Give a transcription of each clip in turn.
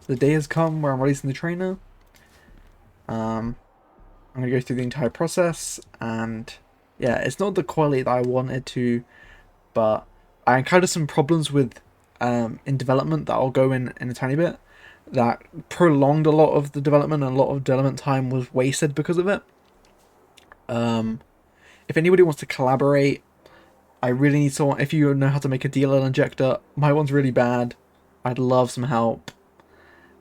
the day has come where I'm releasing the trainer. I'm gonna go through the entire process, and yeah, it's not the quality that I wanted to, but I encountered some problems with in development that I'll go in a tiny bit that prolonged a lot of the development, and a lot of development time was wasted because of it. Um, if anybody wants to collaborate, I really need someone. If you know how to make a DLL injector, my one's really bad. I'd love some help.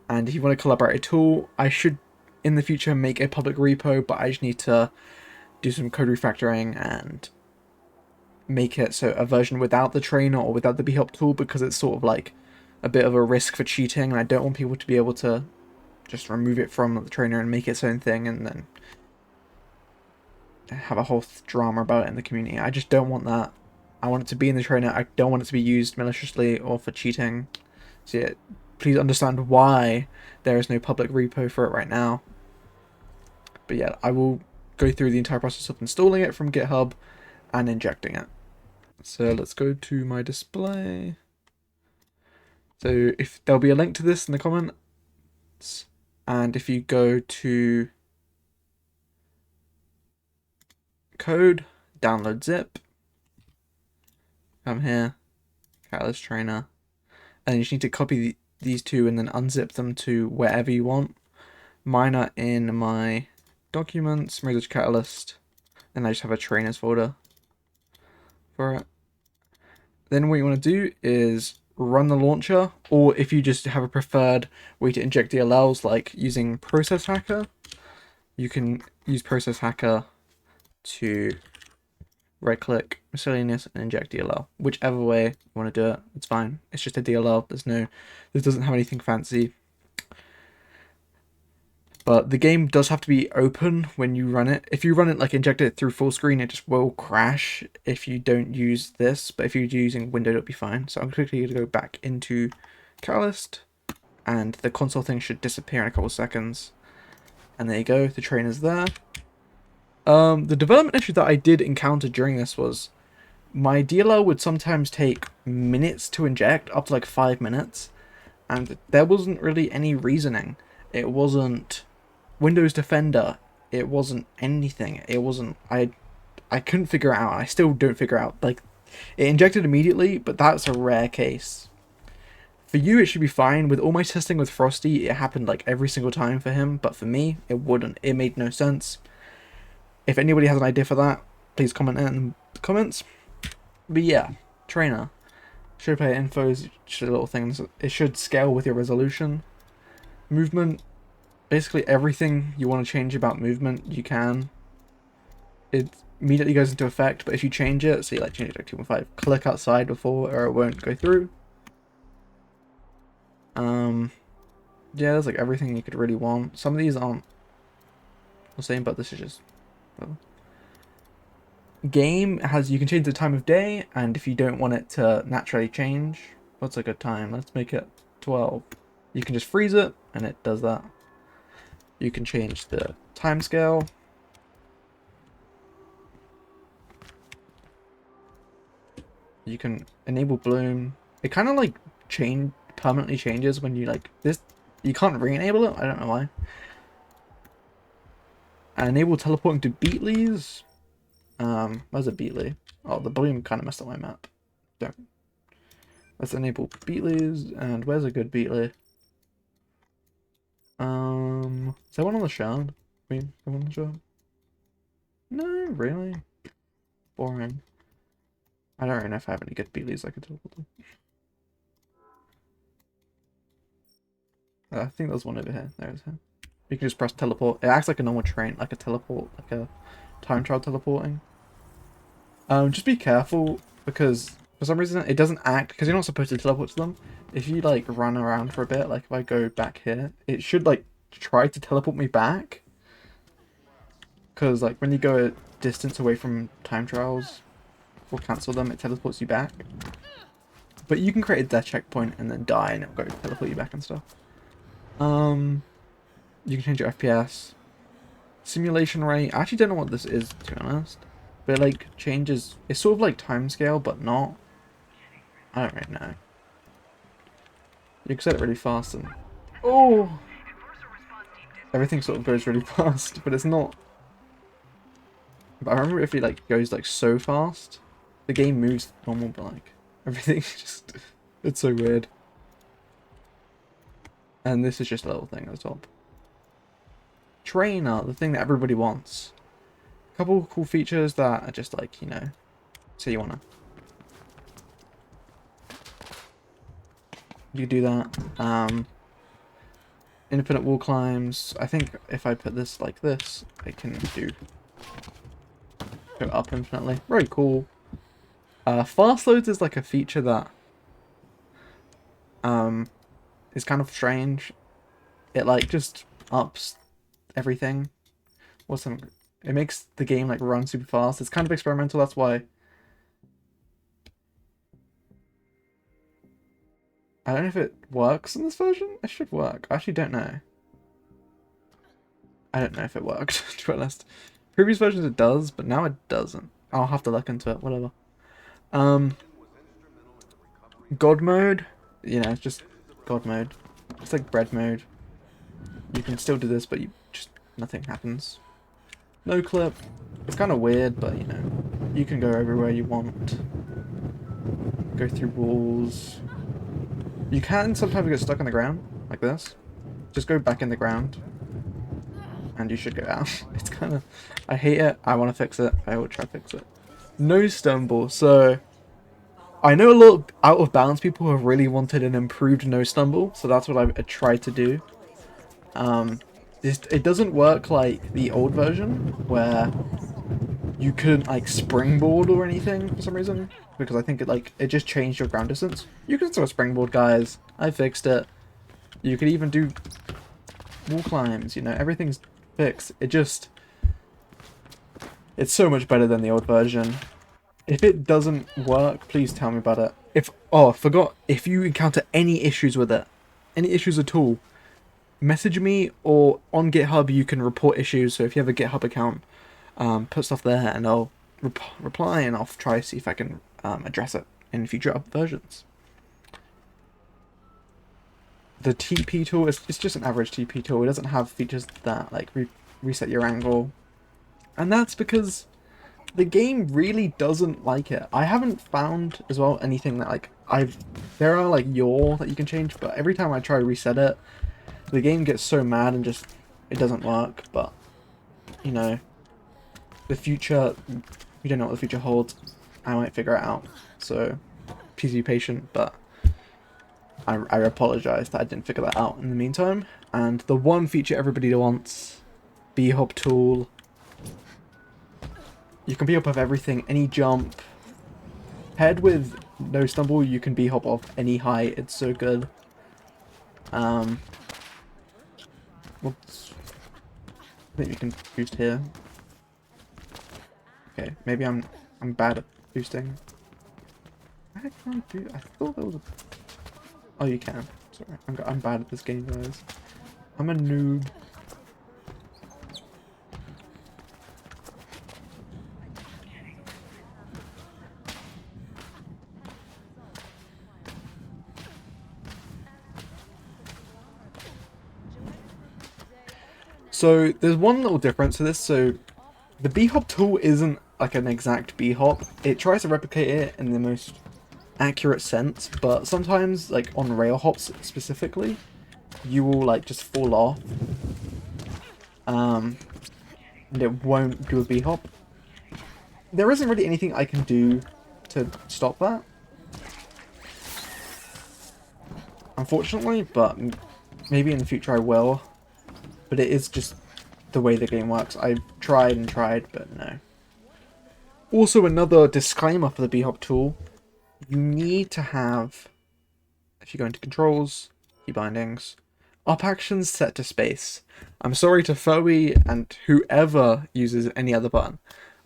And if you want to collaborate at all, I should in the future make a public repo, but I just need to do some code refactoring and make it so a version without the trainer or without the bhelp tool, because it's sort of like a bit of a risk for cheating, and I don't want people to be able to just remove it from the trainer and make its own thing and then have a whole drama about it in the community. I just don't want that. I want it to be in the trainer. I don't want it to be used maliciously or for cheating. So yeah, please understand why there is no public repo for it right now. But yeah, I will go through the entire process of installing it from GitHub and injecting it. So let's go to my display. So if there'll be a link to this in the comments, and if you go to code, download zip, come here, Catalyst Trainer, and you just need to copy these two and then unzip them to wherever you want. Mine are in my documents, Mozilla Catalyst, and I just have a trainers folder for it. Then what you want to do is run the launcher, or if you just have a preferred way to inject DLLs, like using Process Hacker, you can use Process Hacker to right click miscellaneous and inject DLL. Whichever way you want to do it, it's fine. It's just a DLL. This doesn't have anything fancy. But the game does have to be open when you run it. If you run it, like inject it through full screen, it just will crash if you don't use this. But if you're using Windows, it'll be fine. So I'm quickly going to go back into Catalyst, and the console thing should disappear in a couple seconds. And there you go, the trainer's there. The development issue that I did encounter during this was my DLL would sometimes take minutes to inject, up to like 5 minutes, and there wasn't really any reasoning. It wasn't Windows Defender, it wasn't anything. It wasn't, I couldn't figure it out. I still don't figure out, like, it injected immediately, but that's a rare case. For you, it should be fine. With all my testing with Frosty, it happened like every single time for him, but for me, it wouldn't. It made no sense. If anybody has an idea for that, please comment in the comments. But yeah, trainer. Show player info is just little things. It should scale with your resolution. Movement. Basically everything you want to change about movement, you can. It immediately goes into effect, but if you change it, so you like change it to 2.5, click outside before or it won't go through. Yeah, there's like everything you could really want. Some of these aren't the same, but this is just... Well. Game has, you can change the time of day, and if you don't want it to naturally change, what's a good time? Let's make it 12. You can just freeze it, and it does that. You can change the timescale. You can enable bloom. It kind of like permanently changes when you like this. You can't re-enable it. I don't know why. And enable teleporting to Beatleys. Where's a Beatley? Oh, the bloom kind of messed up my map. Don't. Let's enable Beatleys. And where's a good Beatley? Is there one on the shard? Wait, one on the shard? No, really? Boring. I don't really know if I have any good Beatleys I could teleport to. I think there's one over here. There's here. You can just press teleport. It acts like a normal train, like a teleport, like a time trial teleporting. Just be careful, because for some reason it doesn't act, because you're not supposed to teleport to them. If you like run around for a bit, like if I go back here, it should like try to teleport me back. Because like when you go a distance away from time trials or cancel them, it teleports you back. But you can create a death checkpoint and then die, and it'll go teleport you back and stuff. You can change your FPS. Simulation rate. I actually don't know what this is, to be honest. But it like changes. It's sort of like timescale, but not. I don't really know. You can set it really fast and... Oh! Everything sort of goes really fast, but it's not. But I remember if it like goes like so fast, the game moves normal, but like everything just it's so weird. And this is just a little thing at the top. Trainer, the thing that everybody wants. A couple cool features that are just like, you know, say you wanna. You can do that. Infinite wall climbs. I think if I put this like this, I can go up infinitely. Very cool. Fast loads is like a feature that is kind of strange. It like just ups everything. It makes the game like run super fast. It's kind of experimental, that's why. I don't know if it works in this version. It should work. I actually don't know. I don't know if it worked, to be honest. Previous versions it does, but now it doesn't. I'll have to look into it, whatever. God mode, you know, it's just God mode. It's like bread mode. You can still do this, but nothing happens. No clip. It's kind of weird, but you know, you can go everywhere you want. Go through walls. You can sometimes get stuck on the ground, like this. Just go back in the ground. And you should go out. It's kind of... I hate it. I want to fix it. I will try to fix it. No stumble. So, I know a lot of out of balance people have really wanted an improved no stumble. So that's what I tried to do. It doesn't work like the old version, where you couldn't like springboard or anything for some reason. Because I think it just changed your ground distance. You can still springboard, guys. I fixed it. You could even do wall climbs, you know, everything's fixed. It's so much better than the old version. If it doesn't work, please tell me about it. I forgot, if you encounter any issues with it, any issues at all, message me, or on GitHub you can report issues. So if you have a GitHub account, put stuff there and I'll reply, and I'll try to see if I can address it in future versions. The TP tool it's just an average TP tool. It doesn't have features that like reset your angle, and that's because the game really doesn't like it. I haven't found as well anything that like there are like yaw that you can change, but every time I try to reset it, the game gets so mad and just it doesn't work. But you know, the future, we don't know what the future holds. I might figure it out, so please be patient. But I apologize that I didn't figure that out in the meantime. And the one feature everybody wants, B-hop tool. You can B-hop off everything, any jump. Paired with no stumble, you can B-hop off any height. It's so good. Whoops. I think you can boost here. Okay, maybe I'm bad at boosting. I can't do. I thought there was a. Oh, you can. Sorry, I'm bad at this game, guys. I'm a noob. So there's one little difference to this. So the B-hop tool isn't like an exact B-hop. It tries to replicate it in the most accurate sense, but sometimes like on rail hops specifically, you will like just fall off, and it won't do a B-hop. There isn't really anything I can do to stop that, unfortunately, but maybe in the future I will. But it is just the way the game works. I've tried and tried, but no. Also, another disclaimer for the B-hop tool. You need to have, if you go into controls, key bindings, up actions set to space. I'm sorry to Foey and whoever uses any other button.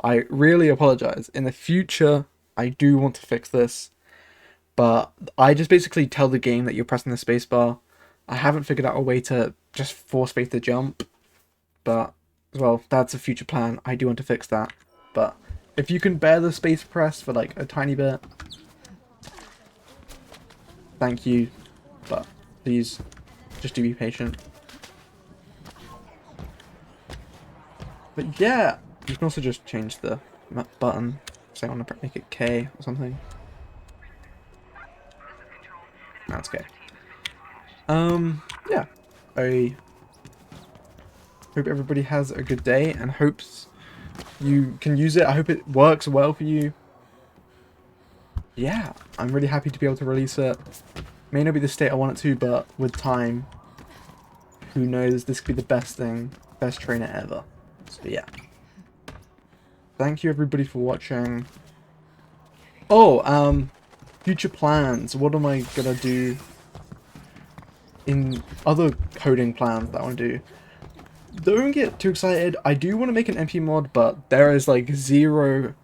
I really apologize. In the future, I do want to fix this, but I just basically tell the game that you're pressing the space bar. I haven't figured out a way to just force space the jump, but, well, that's a future plan. I do want to fix that, but if you can bear the space press for like a tiny bit, thank you, but please just do be patient. But yeah, you can also just change the map button. Say I want to make it K or something. That's okay. Yeah. I hope everybody has a good day and hopes you can use it. I hope it works well for you. Yeah, I'm really happy to be able to release it. May not be the state I want it to, but with time, who knows, this could be the best thing, best trainer ever. So yeah. Thank you everybody for watching. Oh, future plans. What am I gonna do in other coding plans that I want to do? Don't get too excited. I do want to make an MP mod, but there is like zero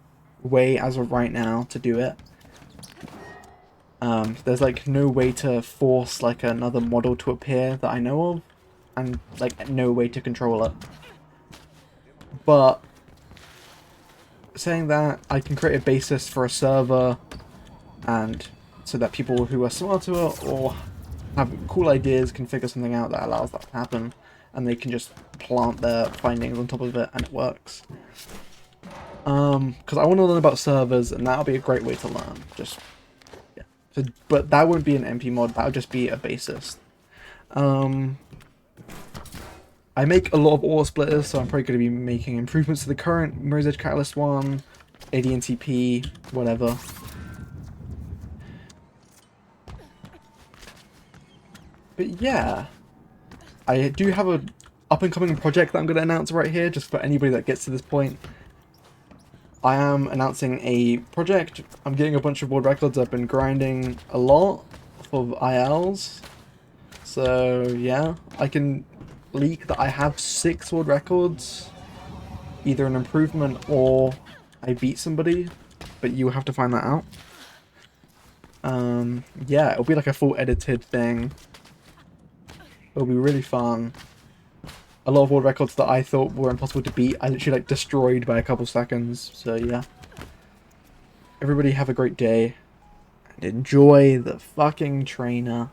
way as of right now to do it. There's like no way to force like another model to appear that I know of, and like no way to control it. But saying that, I can create a basis for a server, and so that people who are smarter or have cool ideas can figure something out that allows that to happen, and they can just plant their findings on top of it and it works. Because I want to learn about servers, and that'll be a great way to learn. Just yeah. So, but that won't be an MP mod. That'll just be a basis. I make a lot of auto splitters, so I'm probably going to be making improvements to the current Mirror's Edge Catalyst one, ADNTP, whatever. But yeah, I do have a up-and-coming project that I'm going to announce right here, just for anybody that gets to this point. I am announcing a project. I'm getting a bunch of world records. I've been grinding a lot for ILs. So yeah, I can leak that I have 6 world records. Either an improvement or I beat somebody, but you have to find that out. Yeah, it'll be like a full edited thing. It'll be really fun. A lot of world records that I thought were impossible to beat, I literally like destroyed by a couple seconds. So yeah. Everybody have a great day and enjoy the fucking trainer.